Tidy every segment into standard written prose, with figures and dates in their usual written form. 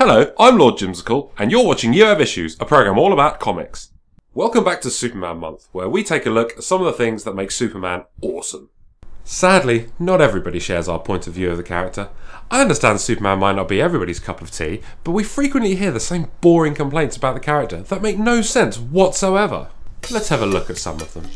Hello, I'm Lord Jimsicle, and you're watching You Have Issues, a program all about comics. Welcome back to Superman Month, where we take a look at some of the things that make Superman awesome. Sadly, not everybody shares our point of view of the character. I understand Superman might not be everybody's cup of tea, but we frequently hear the same boring complaints about the character that make no sense whatsoever. Let's have a look at some of them.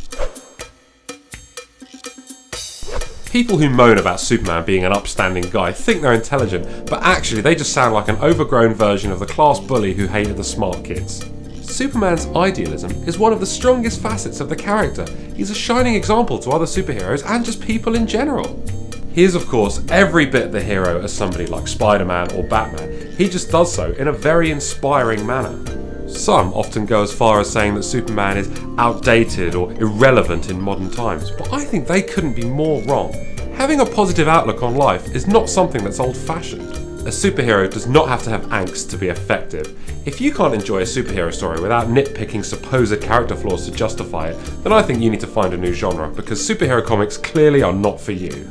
People who moan about Superman being an upstanding guy think they're intelligent, but actually they just sound like an overgrown version of the class bully who hated the smart kids. Superman's idealism is one of the strongest facets of the character. He's a shining example to other superheroes and just people in general. He is of course every bit the hero as somebody like Spider-Man or Batman. He just does so in a very inspiring manner. Some often go as far as saying that Superman is outdated or irrelevant in modern times, but I think they couldn't be more wrong. Having a positive outlook on life is not something that's old-fashioned. A superhero does not have to have angst to be effective. If you can't enjoy a superhero story without nitpicking supposed character flaws to justify it, then I think you need to find a new genre, because superhero comics clearly are not for you.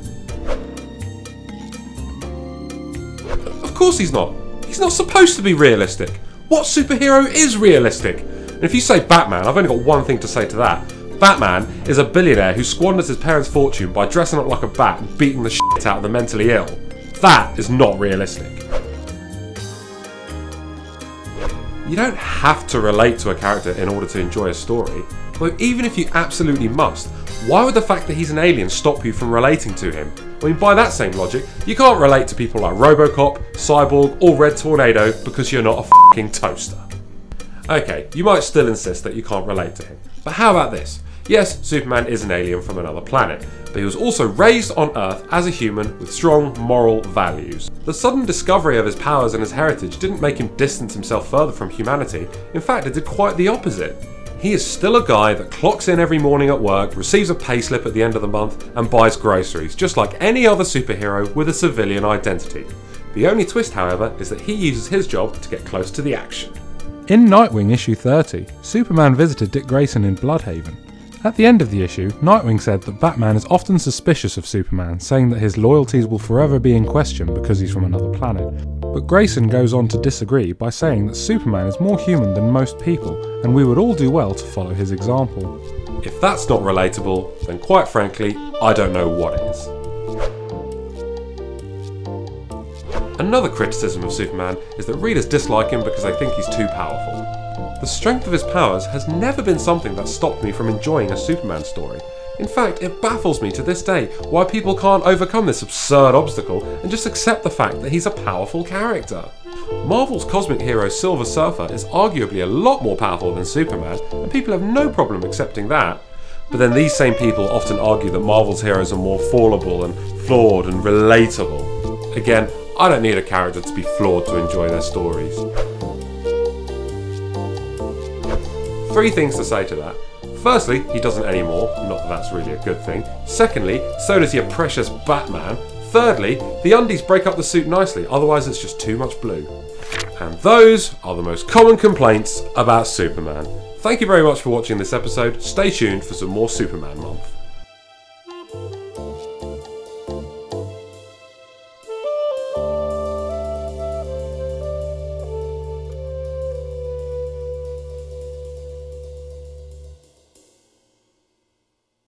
Of course he's not. He's not supposed to be realistic. What superhero is realistic? And if you say Batman, I've only got one thing to say to that. Batman is a billionaire who squanders his parents' fortune by dressing up like a bat and beating the shit out of the mentally ill. That is not realistic. You don't have to relate to a character in order to enjoy a story. But even if you absolutely must, why would the fact that he's an alien stop you from relating to him? I mean, by that same logic, you can't relate to people like Robocop, Cyborg or Red Tornado because you're not a f***ing toaster. Okay, you might still insist that you can't relate to him. But how about this? Yes, Superman is an alien from another planet, but he was also raised on Earth as a human with strong moral values. The sudden discovery of his powers and his heritage didn't make him distance himself further from humanity. In fact, it did quite the opposite. He is still a guy that clocks in every morning at work, receives a payslip at the end of the month, and buys groceries, just like any other superhero with a civilian identity. The only twist, however, is that he uses his job to get close to the action. In Nightwing issue 30, Superman visited Dick Grayson in Bloodhaven. At the end of the issue, Nightwing said that Batman is often suspicious of Superman, saying that his loyalties will forever be in question because he's from another planet. But Grayson goes on to disagree by saying that Superman is more human than most people, and we would all do well to follow his example. If that's not relatable, then quite frankly, I don't know what is. Another criticism of Superman is that readers dislike him because they think he's too powerful. The strength of his powers has never been something that stopped me from enjoying a Superman story. In fact, it baffles me to this day why people can't overcome this absurd obstacle and just accept the fact that he's a powerful character. Marvel's cosmic hero Silver Surfer is arguably a lot more powerful than Superman, and people have no problem accepting that. But then these same people often argue that Marvel's heroes are more fallible and flawed and relatable. Again, I don't need a character to be flawed to enjoy their stories. Three things to say to that. Firstly, he doesn't anymore, not that that's really a good thing. Secondly, so does your precious Batman. Thirdly, the undies break up the suit nicely, otherwise it's just too much blue. And those are the most common complaints about Superman. Thank you very much for watching this episode. Stay tuned for some more Superman Month.